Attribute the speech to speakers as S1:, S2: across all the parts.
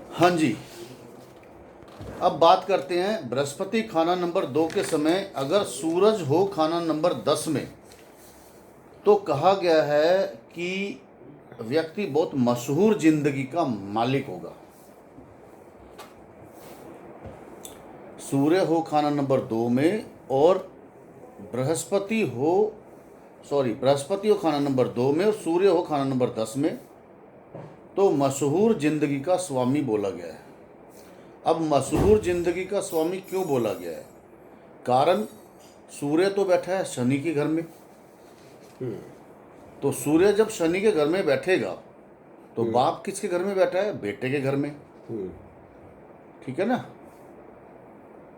S1: हाँ जी। अब बात करते हैं बृहस्पति खाना नंबर 2 के समय अगर सूरज हो खाना नंबर 10 में, तो कहा गया है कि व्यक्ति बहुत मशहूर जिंदगी का मालिक होगा। सूर्य हो खाना नंबर 2 में और बृहस्पति हो बृहस्पति हो खाना नंबर 2 में और सूर्य हो खाना नंबर 10 में, तो मशहूर जिंदगी का स्वामी बोला गया है। अब मशहूर जिंदगी का स्वामी क्यों बोला गया है? कारण सूर्य तो बैठा है शनि के घर में, तो सूर्य जब शनि के घर में बैठेगा तो बाप किसके घर में बैठा है? बेटे के घर में। ठीक है ना।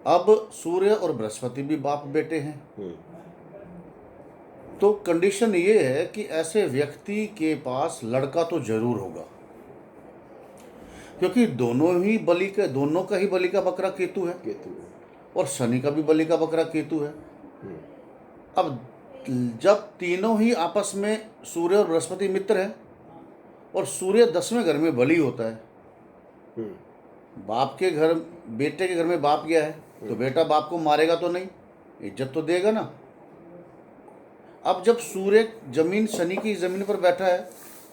S1: अब सूर्य और बृहस्पति भी बाप बेटे हैं, तो कंडीशन ये है कि ऐसे व्यक्ति के पास लड़का तो जरूर होगा, क्योंकि दोनों का ही बलि का बकरा केतु है और शनि का भी बलि का बकरा केतु है। अब जब तीनों ही आपस में सूर्य और बृहस्पति मित्र हैं और सूर्य 10वें घर में बलि होता है, बाप के घर बेटे के घर में बाप गया है, तो बेटा बाप को मारेगा तो नहीं, इज्जत तो देगा ना। अब जब सूर्य शनि की जमीन पर बैठा है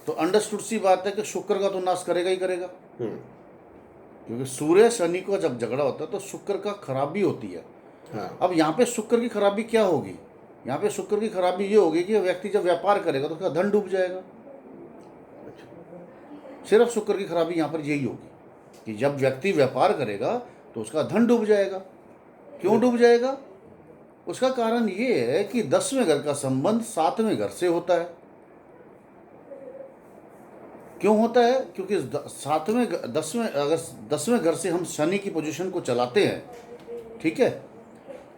S1: तो अंडरस्टूड सी बात है कि शुक्र का तो नाश करेगा ही करेगा, क्योंकि सूर्य शनि को जब झगड़ा होता है तो शुक्र का खराबी होती है।
S2: हाँ।
S1: अब यहाँ पे शुक्र की खराबी क्या होगी? यहाँ पे शुक्र की खराबी ये होगी कि व्यक्ति जब व्यापार करेगा तो उसका धन डूब जाएगा। सिर्फ शुक्र की खराबी यहाँ पर यही होगी कि जब व्यक्ति व्यापार करेगा तो उसका धन डूब जाएगा। क्यों डूब जाएगा? उसका कारण ये है कि 10वें घर का संबंध 7वें घर से होता है। क्यों होता है? क्योंकि अगर 10वें घर से हम शनि की पोजीशन को चलाते हैं, ठीक है,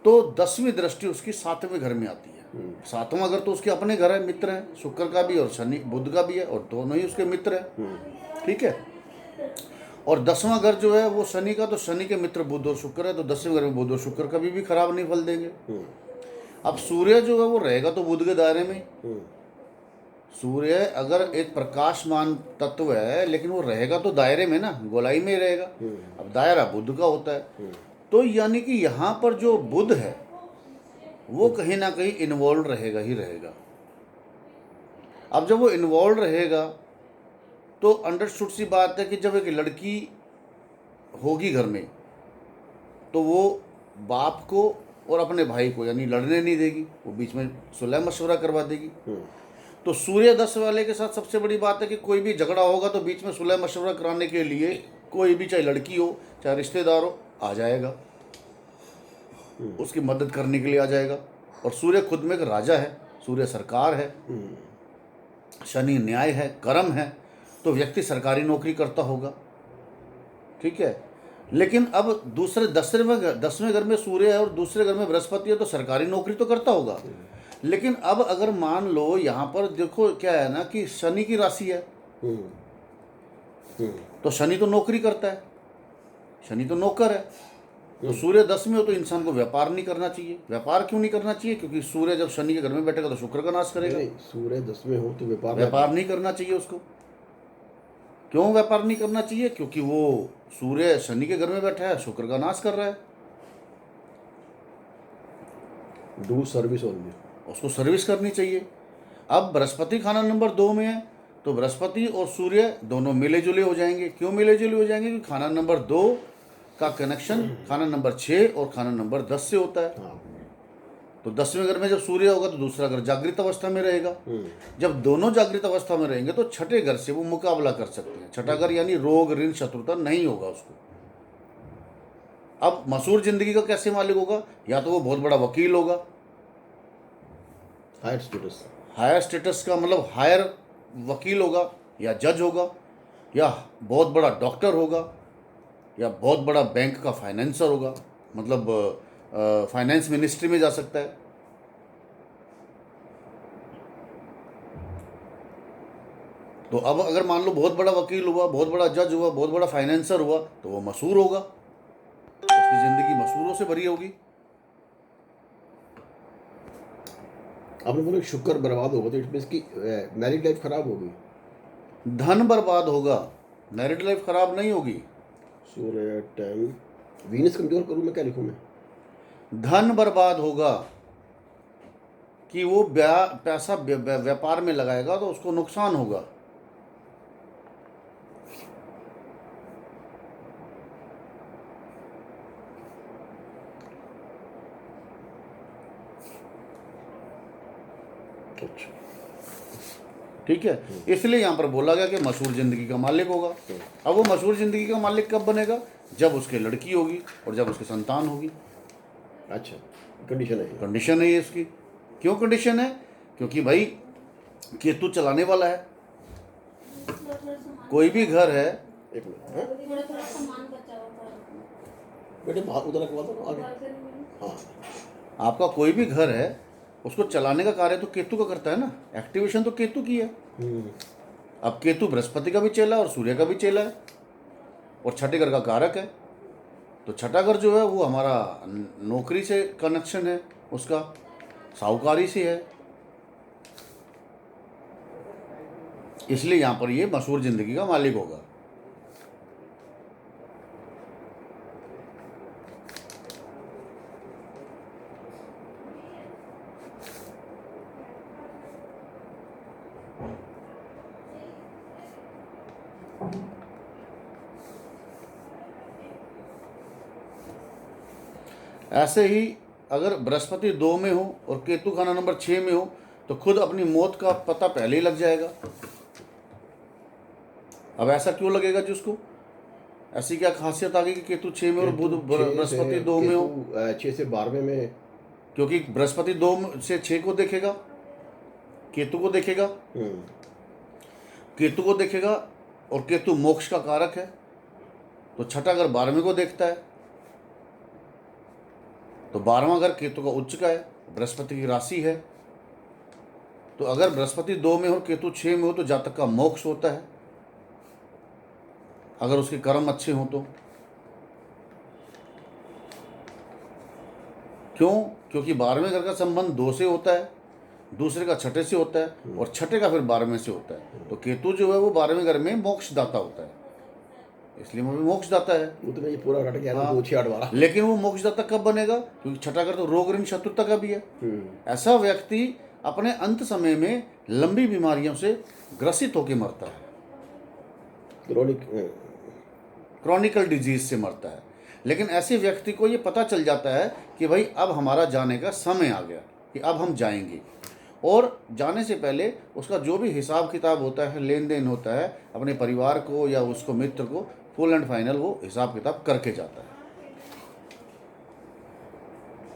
S1: तो 10वीं दृष्टि उसकी 7वें घर में आती है। 7वां घर तो उसके अपने घर है, मित्र है, शुक्र का भी और शनि बुध का भी है, और दोनों ही उसके मित्र है। ठीक है। और 10वां घर जो है वो शनि का, तो शनि के मित्र बुध और शुक्र है, तो 10वें घर में बुध और शुक्र कभी भी खराब नहीं फल देंगे। अब सूर्य जो है वो रहेगा तो बुध के दायरे में। सूर्य अगर एक प्रकाशमान तत्व है लेकिन वो रहेगा तो दायरे में ना, गोलाई में ही रहेगा। अब दायरा बुध का होता है, तो यानी कि यहाँ पर जो बुध है वो कहीं ना कहीं इन्वॉल्व रहेगा ही रहेगा। अब जब वो इन्वॉल्व रहेगा तो अंडरस्टूड सी बात है कि जब एक लड़की होगी घर में तो वो बाप को और अपने भाई को यानी लड़ने नहीं देगी, वो बीच में सुलह मशवरा करवा देगी। तो सूर्य 10 वाले के साथ सबसे बड़ी बात है कि कोई भी झगड़ा होगा तो बीच में सुलह मशवरा कराने के लिए कोई भी, चाहे लड़की हो चाहे रिश्तेदार हो, आ जाएगा, उसकी मदद करने के लिए आ जाएगा। और सूर्य खुद में एक राजा है, सूर्य सरकार है, शनि न्याय है, कर्म है, तो व्यक्ति सरकारी नौकरी करता होगा। ठीक है। लेकिन अब दूसरे 10वें घर में सूर्य है और दूसरे घर में बृहस्पति है, तो सरकारी नौकरी तो करता होगा। लेकिन अब अगर मान लो यहाँ पर देखो क्या है ना कि शनि की राशि है, तो शनि तो नौकरी करता है, शनि तो नौकर है, तो सूर्य 10 में हो तो इंसान को व्यापार नहीं करना चाहिए। व्यापार क्यों नहीं करना चाहिए? क्योंकि सूर्य जब शनि के घर में बैठेगा तो शुक्र का नाश करेगा।
S2: सूर्य 10 में हो तो
S1: व्यापार नहीं करना चाहिए उसको। क्यों व्यापार नहीं करना चाहिए? क्योंकि वो सूर्य शनि के घर में बैठा है, शुक्र का नाश कर रहा है।
S2: डू सर्विस ओनली,
S1: उसको सर्विस करनी चाहिए। अब बृहस्पति खाना नंबर 2 में है तो बृहस्पति और सूर्य दोनों मिले जुले हो जाएंगे। क्यों मिले जुले हो जाएंगे? क्योंकि खाना नंबर 2 का कनेक्शन खाना नंबर 6 और खाना नंबर 10 से होता है। तो 10वें घर में जब सूर्य होगा तो दूसरा घर जागृत अवस्था में रहेगा। जब दोनों जागृत अवस्था में रहेंगे तो छठे घर से वो मुकाबला कर सकते हैं। छठा घर यानी रोग ऋण शत्रुता नहीं होगा उसको। अब मशहूर जिंदगी का कैसे मालिक होगा? या तो वो बहुत बड़ा वकील होगा, हायर स्टेटस का मतलब हायर वकील होगा, या जज होगा, या बहुत बड़ा डॉक्टर होगा, या बहुत बड़ा बैंक का फाइनेंसर होगा, मतलब फाइनेंस मिनिस्ट्री में जा सकता है। तो अब अगर मान लो बहुत बड़ा वकील हुआ, बहुत बड़ा जज हुआ, बहुत बड़ा फाइनेंसर हुआ, तो वो मशहूर होगा, उसकी जिंदगी मशहूरों से भरी होगी।
S2: आपने बोला शुक्र बर्बाद होगा तो इट मींस की मैरिड लाइफ खराब होगी,
S1: धन बर्बाद होगा, मैरिड लाइफ खराब नहीं होगी।
S2: सूर्य टाइम वीनस कमजोर करूँ मैं, क्या लिखूँ मैं?
S1: धन बर्बाद होगा कि वो पैसा व्यापार में लगाएगा तो उसको नुकसान होगा।
S2: अच्छा।
S1: ठीक है, इसलिए यहाँ पर बोला गया कि मशहूर जिंदगी का मालिक होगा। अब वो मशहूर जिंदगी का मालिक कब बनेगा? जब उसके लड़की होगी और जब उसकी संतान होगी।
S2: अच्छा, कंडीशन है ये।
S1: कंडीशन है ये इसकी। क्यों कंडीशन है? क्योंकि भाई केतु चलाने वाला है। कोई भी घर है,
S2: एक मिनट, हाँ? बेटे बाहर उधर रखवा दो आगे। हाँ,
S1: आपका कोई भी घर है, उसको चलाने का कार्य तो केतु का करता है ना। एक्टिवेशन तो केतु की है। अब केतु बृहस्पति का भी चेला है और सूर्य का भी चेला है और छठे घर का कारक है। तो छठा घर जो है वो हमारा नौकरी से कनेक्शन है, उसका साहूकारी से है। इसलिए यहाँ पर ये मशहूर जिंदगी का मालिक होगा। ऐसे ही अगर बृहस्पति 2 में हो और केतु खाना नंबर 6 में हो तो खुद अपनी मौत का पता पहले ही लग जाएगा। अब ऐसा क्यों लगेगा जिसको? ऐसी क्या खासियत आ गई कि केतु 6 में और बुध बृहस्पति 2 में हो?
S2: 6 से 12 में।
S1: क्योंकि बृहस्पति 2 से 6 को देखेगा, केतु को देखेगा, केतु को देखेगा और केतु मोक्ष का कारक है। तो छठा घर 12वें को देखता है, तो 12वां घर केतु का उच्च का है, बृहस्पति की राशि है। तो अगर बृहस्पति 2 में हो केतु 6 में हो तो जातक का मोक्ष होता है, अगर उसके कर्म अच्छे हों तो। क्यों? क्योंकि 12वें घर का संबंध 2 से होता है, दूसरे का छठे से होता है और छठे का फिर 12वें से होता है। तो केतु जो है वो 12वें घर में मोक्षदाता होता है, इसलिए वो भी मोक्षदाता है।
S2: वो तो मैं ये पूरा रट गया ना, 2 6 8 12।
S1: लेकिन वो मोक्षदाता कब बनेगा? क्योंकि छठा घर तो रोग ऋण शत्रुता का भी है। ऐसा व्यक्ति अपने अंत समय में लंबी बीमारियों से ग्रसित होकर मरता है, क्रॉनिकल डिजीज से मरता है। लेकिन ऐसे व्यक्ति को ये पता चल जाता है कि भाई अब हमारा जाने का समय आ गया, कि अब हम जाएंगे, और जाने से पहले उसका जो भी हिसाब किताब होता है, लेन देन होता है, अपने परिवार को या उसको मित्र को फुल एंड फाइनल वो हिसाब किताब करके जाता है।